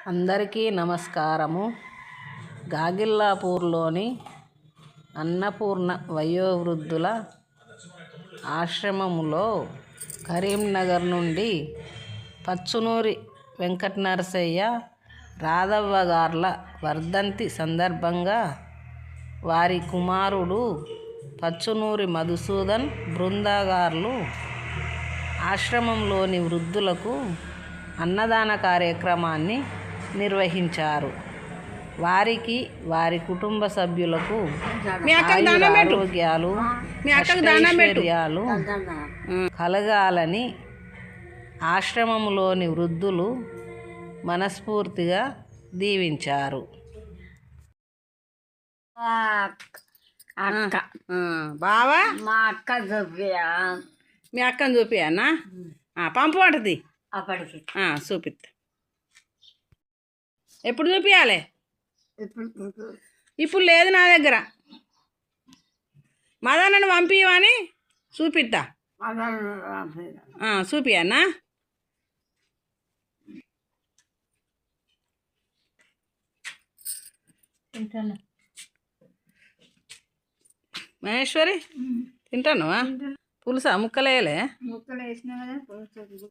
అందరికీ నమస్కారము. గాగిల్లాపూర్లోని అన్నపూర్ణ వయోవృద్ధుల ఆశ్రమములో కరీంనగర్ నుండి పచ్చునూరి వెంకట నరసయ్య రాధవ్వ గార్ల వర్ధంతి సందర్భంగా వారి కుమారుడు పచ్చునూరి మధుసూదన్ బృందాగార్లు ఆశ్రమంలోని వృద్ధులకు అన్నదాన కార్యక్రమాన్ని నిర్వహించారు. వారికి వారి కుటుంబ సభ్యులకు ఆరోగ్యాలు ఐశ్వర్యాలు కలగాలని ఆశ్రమంలోని వృద్ధులు మనస్ఫూర్తిగా దీవించారు. బావా మా అక్క చూపియా మీ అక్కని చూపియన్నా పంపు అంటది అప్పటికి చూపిస్తా. ఎప్పుడు చూపించాలి? ఇప్పుడు లేదు నా దగ్గర. మదనను పంపివని చూపిస్తా. చూపియన్నా. మహేశ్వరి తింటాను. పులుసా? ముక్కలేయలే? ముక్కలు వేసినా కదా పులుసు.